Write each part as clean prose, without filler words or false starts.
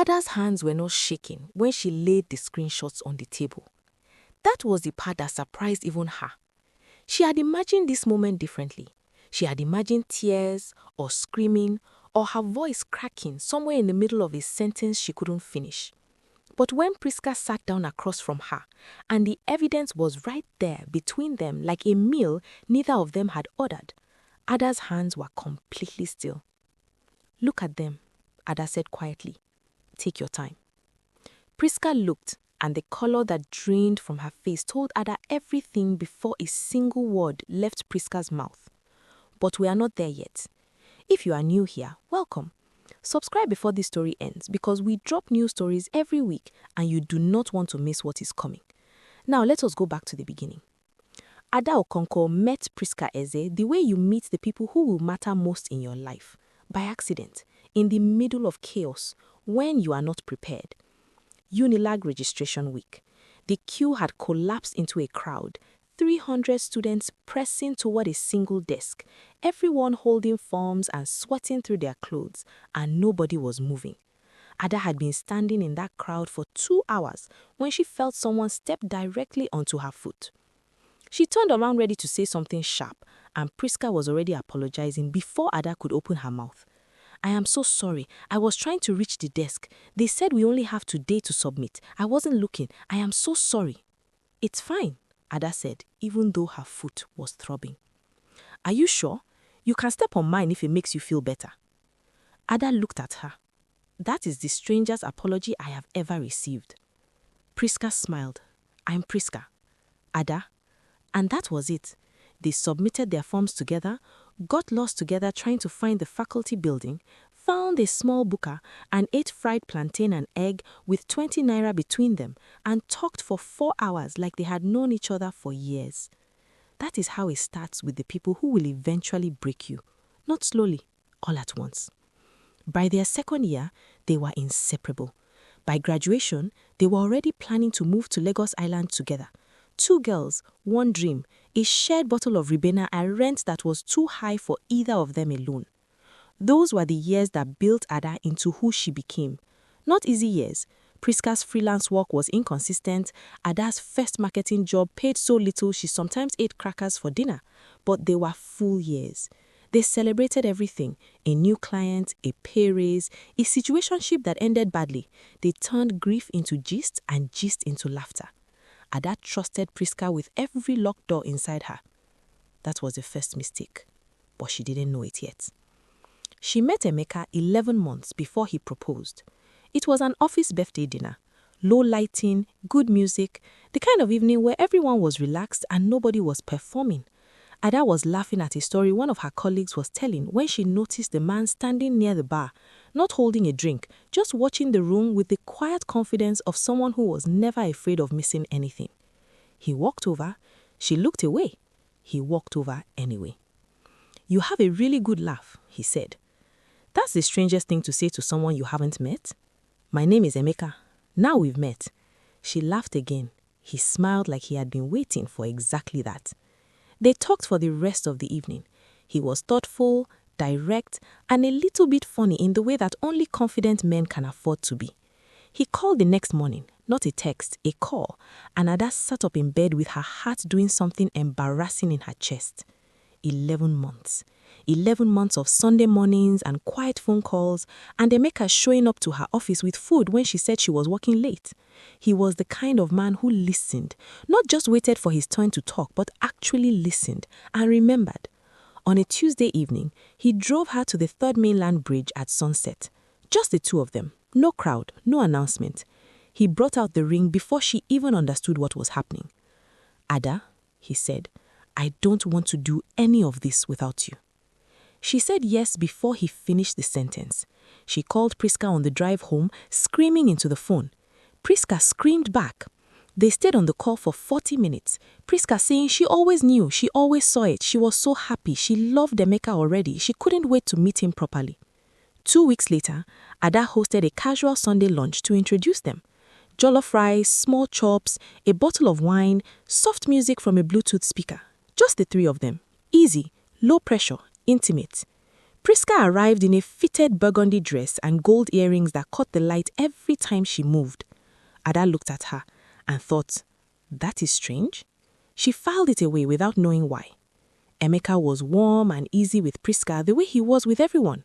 Ada's hands were not shaking when she laid the screenshots on the table. That was the part that surprised even her. She had imagined this moment differently. She had imagined tears or screaming or her voice cracking somewhere in the middle of a sentence she couldn't finish. But when Prisca sat down across from her and the evidence was right there between them like a meal neither of them had ordered, Ada's hands were completely still. "Look at them," Ada said quietly. "Take your time." Prisca looked, and the color that drained from her face told Ada everything before a single word left Prisca's mouth. But we are not there yet. If you are new here, welcome. Subscribe before this story ends because we drop new stories every week and you do not want to miss what is coming. Now let us go back to the beginning. Ada Okonko met Prisca Eze the way you meet the people who will matter most in your life, by accident, in the middle of chaos, when you are not prepared. Unilag registration week. The queue had collapsed into a crowd, 300 students pressing toward a single desk, everyone holding forms and sweating through their clothes, and nobody was moving. Ada had been standing in that crowd for 2 hours when she felt someone step directly onto her foot. She turned around ready to say something sharp, and Prisca was already apologizing before Ada could open her mouth. "I am so sorry. I was trying to reach the desk. They said we only have today to submit. I wasn't looking. I am so sorry." "It's fine," Ada said, even though her foot was throbbing. "Are you sure? You can step on mine if it makes you feel better." Ada looked at her. "That is the strangest apology I have ever received." Prisca smiled. "I'm Prisca." "Ada." And that was it. They submitted their forms together, got lost together trying to find the faculty building, found a small buka and ate fried plantain and egg with 20 naira between them, and talked for 4 hours like they had known each other for years. That is how it starts with the people who will eventually break you, not slowly, all at once. By their second year, they were inseparable. By graduation, they were already planning to move to Lagos Island together. 2 girls, 1 dream, a shared bottle of Ribena and rent that was too high for either of them alone. Those were the years that built Ada into who she became. Not easy years. Prisca's freelance work was inconsistent. Ada's first marketing job paid so little she sometimes ate crackers for dinner. But they were full years. They celebrated everything. A new client, a pay raise, a situationship that ended badly. They turned grief into gist and gist into laughter. Ada trusted Prisca with every locked door inside her. That was the first mistake, but she didn't know it yet. She met Emeka 11 months before he proposed. It was an office birthday dinner. Low lighting, good music, the kind of evening where everyone was relaxed and nobody was performing. Ada was laughing at a story one of her colleagues was telling when she noticed the man standing near the bar, not holding a drink, just watching the room with the quiet confidence of someone who was never afraid of missing anything. He walked over. She looked away. He walked over anyway. "You have a really good laugh," he said. "That's the strangest thing to say to someone you haven't met." "My name is Emeka. Now we've met." She laughed again. He smiled like he had been waiting for exactly that. They talked for the rest of the evening. He was thoughtful, direct, and a little bit funny in the way that only confident men can afford to be. He called the next morning, not a text, a call, and Ada sat up in bed with her heart doing something embarrassing in her chest. 11 months. 11 months of Sunday mornings and quiet phone calls, and Emeka showing up to her office with food when she said she was working late. He was the kind of man who listened, not just waited for his turn to talk, but actually listened and remembered. On a Tuesday evening, he drove her to the 3rd Mainland Bridge at sunset. Just the 2 of them. No crowd, no announcement. He brought out the ring before she even understood what was happening. "Ada," he said, "I don't want to do any of this without you." She said yes before he finished the sentence. She called Prisca on the drive home, screaming into the phone. Prisca screamed back. They stayed on the call for 40 minutes. Prisca saying she always knew, she always saw it. She was so happy. She loved Emeka already. She couldn't wait to meet him properly. 2 weeks later, Ada hosted a casual Sunday lunch to introduce them. Jollof rice, small chops, a bottle of wine, soft music from a Bluetooth speaker. Just the 3 of them. Easy, low pressure, intimate. Prisca arrived in a fitted burgundy dress and gold earrings that caught the light every time she moved. Ada looked at her and thought, that is strange. She filed it away without knowing why. Emeka was warm and easy with Prisca the way he was with everyone.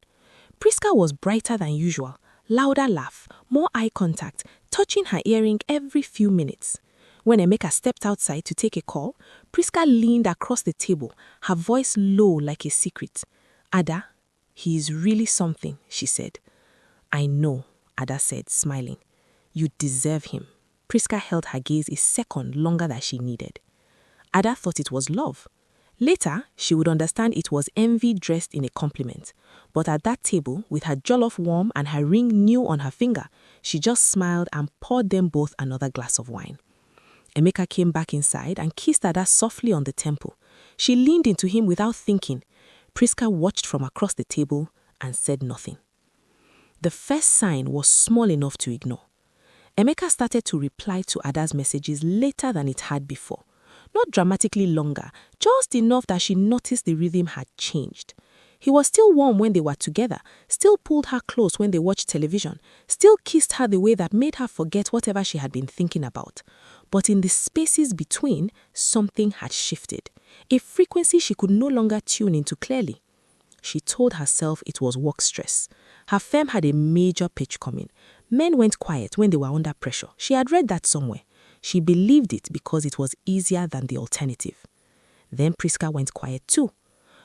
Prisca was brighter than usual, louder laugh, more eye contact, touching her earring every few minutes. When Emeka stepped outside to take a call, Prisca leaned across the table, her voice low like a secret. Ada, he is really something, she said. I know, Ada said, smiling. You deserve him. Prisca held her gaze a second longer than she needed. Ada thought it was love. Later, she would understand it was envy dressed in a compliment. But at that table, with her jollof warm and her ring new on her finger, she just smiled and poured them both another glass of wine. Emeka came back inside and kissed Ada softly on the temple. She leaned into him without thinking. Prisca watched from across the table and said nothing. The first sign was small enough to ignore. Emeka started to reply to Ada's messages later than it had before. Not dramatically longer, just enough that she noticed the rhythm had changed. He was still warm when they were together, still pulled her close when they watched television, still kissed her the way that made her forget whatever she had been thinking about. But in the spaces between, something had shifted, a frequency she could no longer tune into clearly. She told herself it was work stress. Her firm had a major pitch coming. Men went quiet when they were under pressure. She had read that somewhere. She believed it because it was easier than the alternative. Then Prisca went quiet too.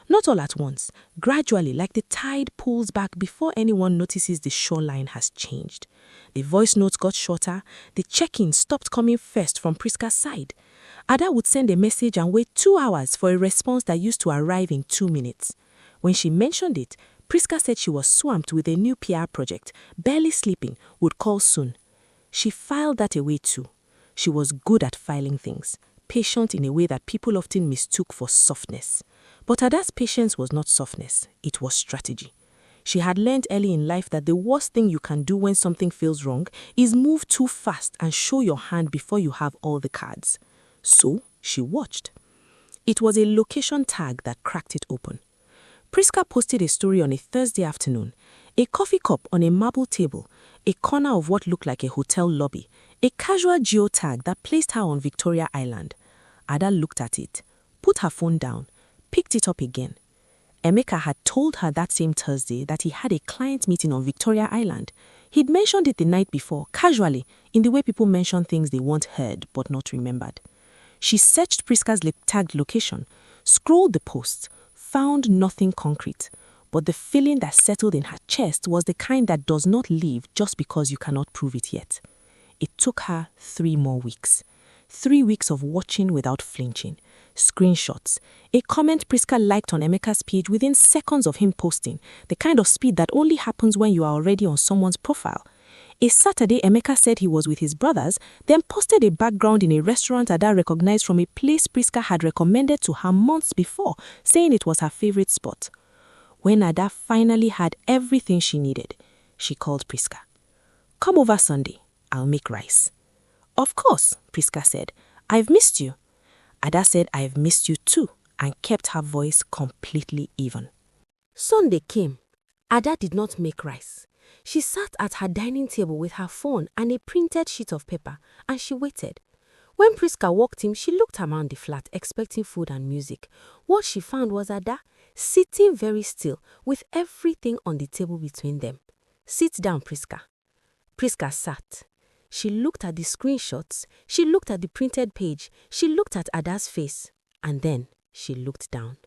Not all at once, gradually like the tide pulls back before anyone notices the shoreline has changed. The voice notes got shorter, the check-in stopped coming first from Prisca's side. Ada would send a message and wait 2 hours for a response that used to arrive in 2 minutes. When she mentioned it, Prisca said she was swamped with a new PR project, barely sleeping, would call soon. She filed that away too. She was good at filing things, patient in a way that people often mistook for softness. But Ada's patience was not softness, it was strategy. She had learned early in life that the worst thing you can do when something feels wrong is move too fast and show your hand before you have all the cards. So she watched. It was a location tag that cracked it open. Prisca posted a story on a Thursday afternoon. A coffee cup on a marble table, a corner of what looked like a hotel lobby, a casual geotag that placed her on Victoria Island. Ada looked at it, put her phone down, picked it up again. Emeka had told her that same Thursday that he had a client meeting on Victoria Island. He'd mentioned it the night before, casually, in the way people mention things they once heard but not remembered. She searched Prisca's tagged location, scrolled the posts, found nothing concrete. But the feeling that settled in her chest was the kind that does not leave just because you cannot prove it yet. It took her 3 more weeks. 3 weeks of watching without flinching. Screenshots. A comment Prisca liked on Emeka's page within seconds of him posting. The kind of speed that only happens when you are already on someone's profile. A Saturday, Emeka said he was with his brothers, then posted a background in a restaurant Ada recognized from a place Prisca had recommended to her months before, saying it was her favorite spot. When Ada finally had everything she needed, she called Prisca. Come over Sunday, I'll make rice. Of course, Prisca said. I've missed you. Ada said I've missed you too and kept her voice completely even. Sunday came. Ada did not make rice. She sat at her dining table with her phone and a printed sheet of paper and she waited. When Prisca walked in, she looked around the flat expecting food and music. What she found was Ada sitting very still with everything on the table between them. Sit down, Prisca. Prisca sat. She looked at the screenshots, she looked at the printed page, she looked at Ada's face, and then she looked down.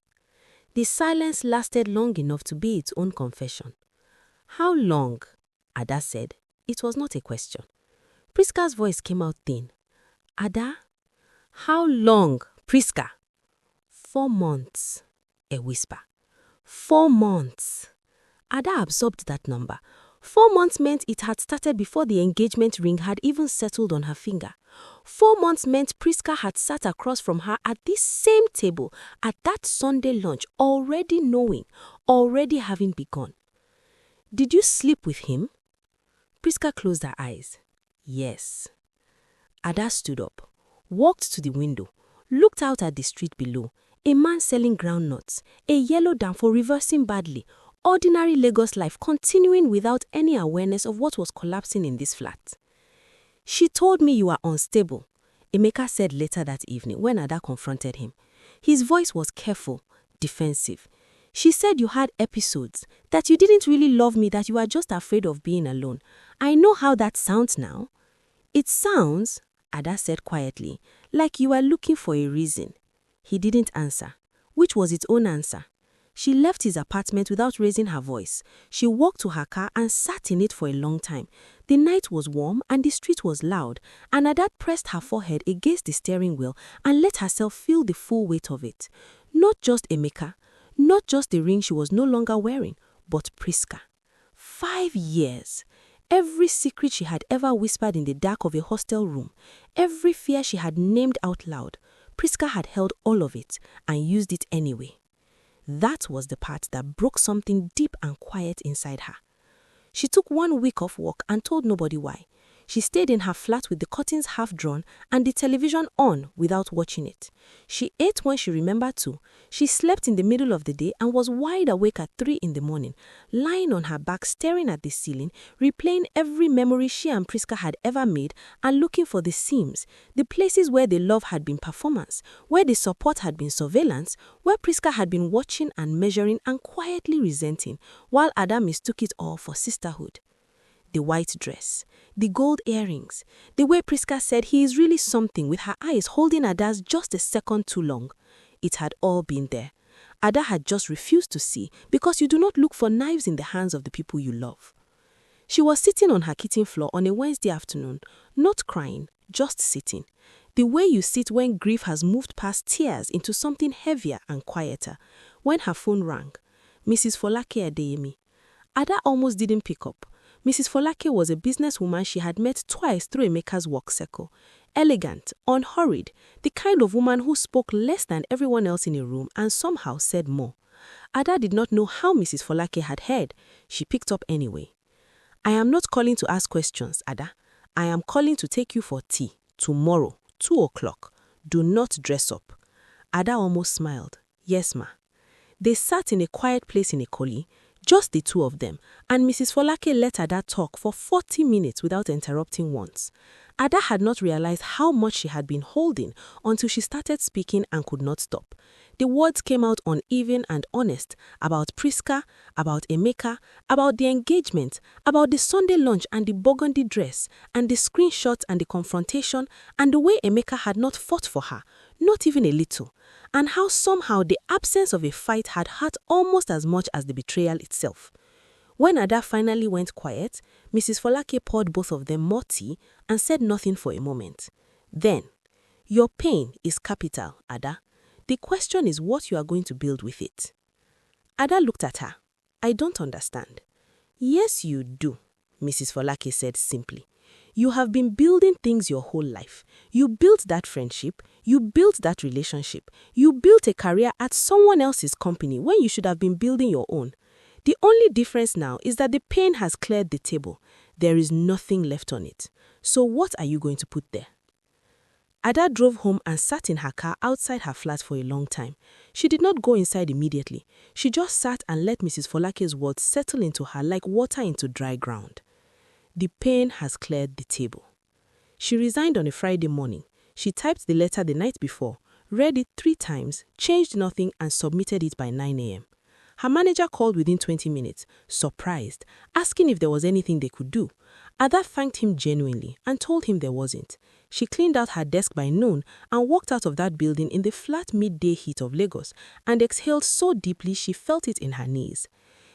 The silence lasted long enough to be its own confession. How long? Ada said. It was not a question. Prisca's voice came out thin. Ada? How long, Prisca? 4 months. A whisper. 4 months. Ada absorbed that number. 4 months meant it had started before the engagement ring had even settled on her finger. 4 months meant Prisca had sat across from her at this same table at that Sunday lunch, already knowing, already having begun. Did you sleep with him? Prisca closed her eyes. Yes. Ada stood up, walked to the window, looked out at the street below. A man selling groundnuts, a yellow danfo reversing badly, ordinary Lagos life continuing without any awareness of what was collapsing in this flat. "She told me you are unstable," Emeka said later that evening when Ada confronted him. His voice was careful, defensive. "She said you had episodes, that you didn't really love me, that you are just afraid of being alone. I know how that sounds now." "It sounds," Ada said quietly, "like you are looking for a reason." He didn't answer, which was its own answer. She left his apartment without raising her voice. She walked to her car and sat in it for a long time. The night was warm and the street was loud, and Ada pressed her forehead against the steering wheel and let herself feel the full weight of it. Not just Emeka, not just the ring she was no longer wearing, but Prisca. 5 years. Every secret she had ever whispered in the dark of a hostel room, every fear she had named out loud, Prisca had held all of it and used it anyway. That was the part that broke something deep and quiet inside her. She took 1 week off work and told nobody why. She stayed in her flat with the curtains half drawn and the television on without watching it. She ate when she remembered to. She slept in the middle of the day and was wide awake at 3 in the morning, lying on her back staring at the ceiling, replaying every memory she and Prisca had ever made and looking for the seams, the places where the love had been performance, where the support had been surveillance, where Prisca had been watching and measuring and quietly resenting, while Ada mistook it all for sisterhood. The white dress, the gold earrings, the way Prisca said he is really something with her eyes holding Ada's just a second too long. It had all been there. Ada had just refused to see because you do not look for knives in the hands of the people you love. She was sitting on her kitchen floor on a Wednesday afternoon, not crying, just sitting. The way you sit when grief has moved past tears into something heavier and quieter. When her phone rang, Mrs. Folake Adeyemi. Ada almost didn't pick up. Mrs. Folake was a businesswoman she had met twice through Emeka's work circle. Elegant, unhurried, the kind of woman who spoke less than everyone else in a room and somehow said more. Ada did not know how Mrs. Folake had heard. She picked up anyway. "I am not calling to ask questions, Ada. I am calling to take you for tea, tomorrow, 2 o'clock. Do not dress up." Ada almost smiled. "Yes, ma." They sat in a quiet place in Ikoli, just the two of them, and Mrs. Folake let Ada talk for 40 minutes without interrupting once. Ada had not realized how much she had been holding until she started speaking and could not stop. The words came out uneven and honest about Prisca, about Emeka, about the engagement, about the Sunday lunch and the burgundy dress, and the screenshots and the confrontation, and the way Emeka had not fought for her, not even a little, and how somehow the absence of a fight had hurt almost as much as the betrayal itself. When Ada finally went quiet, Mrs. Folake poured both of them more tea and said nothing for a moment. Then, "Your pain is capital, Ada. The question is what you are going to build with it." Ada looked at her. "I don't understand." "Yes, you do," Mrs. Folake said simply. "You have been building things your whole life. You built that friendship. You built that relationship. You built a career at someone else's company when you should have been building your own. The only difference now is that the pain has cleared the table. There is nothing left on it. So what are you going to put there?" Ada drove home and sat in her car outside her flat for a long time. She did not go inside immediately. She just sat and let Mrs. Folake's words settle into her like water into dry ground. The pain has cleared the table. She resigned on a Friday morning. She typed the letter the night before, read it 3 times, changed nothing, and submitted it by 9 a.m. Her manager called within 20 minutes, surprised, asking if there was anything they could do. Ada thanked him genuinely and told him there wasn't. She cleaned out her desk by noon and walked out of that building in the flat midday heat of Lagos and exhaled so deeply she felt it in her knees.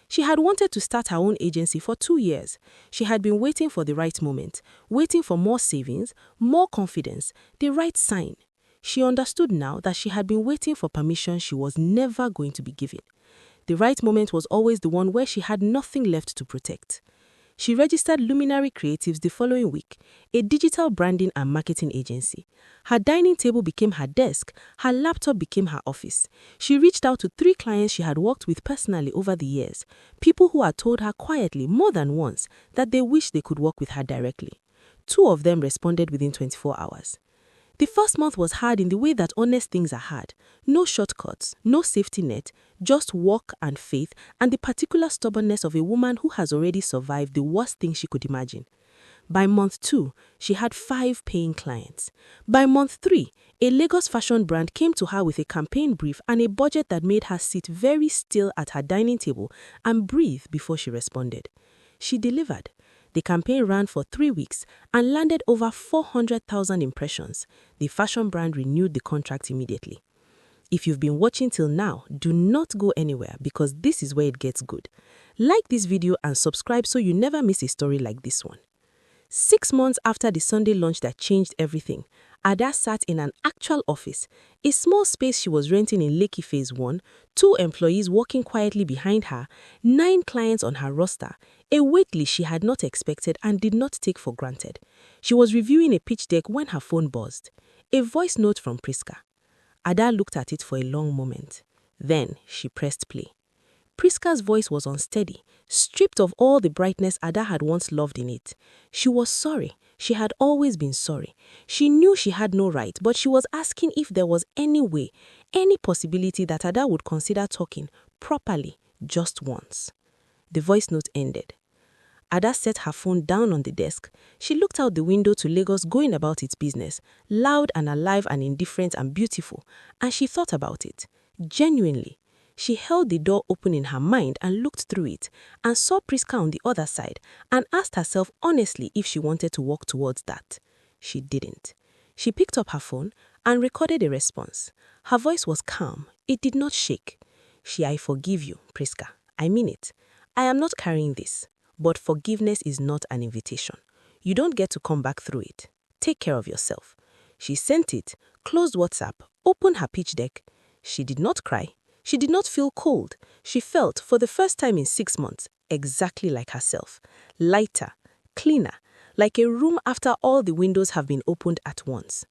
She had wanted to start her own agency for 2 years. She had been waiting for the right moment, waiting for more savings, more confidence, the right sign. She understood now that she had been waiting for permission she was never going to be given. The right moment was always the one where she had nothing left to protect. She registered Luminary Creatives the following week, a digital branding and marketing agency. Her dining table became her desk, her laptop became her office. She reached out to 3 clients she had worked with personally over the years, people who had told her quietly more than once that they wished they could work with her directly. 2 of them responded within 24 hours. The first month was hard in the way that honest things are hard. No shortcuts, no safety net, just work and faith and the particular stubbornness of a woman who has already survived the worst thing she could imagine. By month 2, she had 5 paying clients. By month 3, a Lagos fashion brand came to her with a campaign brief and a budget that made her sit very still at her dining table and breathe before she responded. She delivered. The campaign ran for 3 weeks and landed over 400,000 impressions. The fashion brand renewed the contract immediately. If you've been watching till now, do not go anywhere because this is where it gets good. Like this video and subscribe so you never miss a story like this one. 6 months after the Sunday lunch that changed everything, Ada sat in an actual office, a small space she was renting in Lekki Phase 1, 2 employees working quietly behind her, 9 clients on her roster, a wait list she had not expected and did not take for granted. She was reviewing a pitch deck when her phone buzzed. A voice note from Prisca. Ada looked at it for a long moment. Then she pressed play. Prisca's voice was unsteady, stripped of all the brightness Ada had once loved in it. She was sorry. She had always been sorry. She knew she had no right, but she was asking if there was any way, any possibility that Ada would consider talking properly just once. The voice note ended. Ada set her phone down on the desk. She looked out the window to Lagos going about its business, loud and alive and indifferent and beautiful, and she thought about it, genuinely. She held the door open in her mind and looked through it and saw Prisca on the other side and asked herself honestly if she wanted to walk towards that. She didn't. She picked up her phone and recorded a response. Her voice was calm. It did not shake. I forgive you, Prisca. I mean it. I am not carrying this. But forgiveness is not an invitation. You don't get to come back through it. Take care of yourself. She sent it, closed WhatsApp, opened her pitch deck. She did not cry. She did not feel cold. She felt, for the first time in 6 months, exactly like herself. Lighter, cleaner, like a room after all the windows have been opened at once.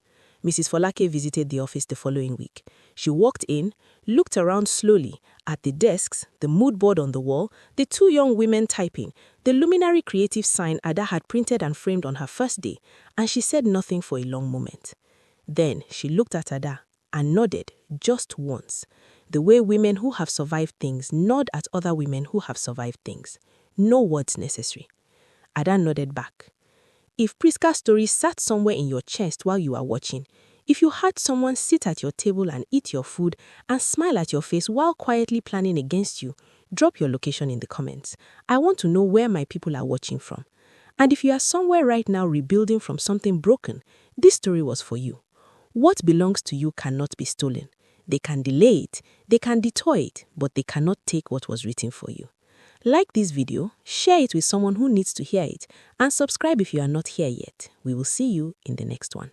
Mrs. Folake visited the office the following week. She walked in, looked around slowly, at the desks, the mood board on the wall, the 2 young women typing, the luminary creative sign Ada had printed and framed on her first day, and she said nothing for a long moment. Then she looked at Ada and nodded just once, the way women who have survived things nod at other women who have survived things. No words necessary. Ada nodded back. If Prisca's story sat somewhere in your chest while you are watching, if you had someone sit at your table and eat your food and smile at your face while quietly planning against you, drop your location in the comments. I want to know where my people are watching from. And if you are somewhere right now rebuilding from something broken, this story was for you. What belongs to you cannot be stolen. They can delay it, they can detour it, but they cannot take what was written for you. Like this video, share it with someone who needs to hear it, and subscribe if you are not here yet. We will see you in the next one.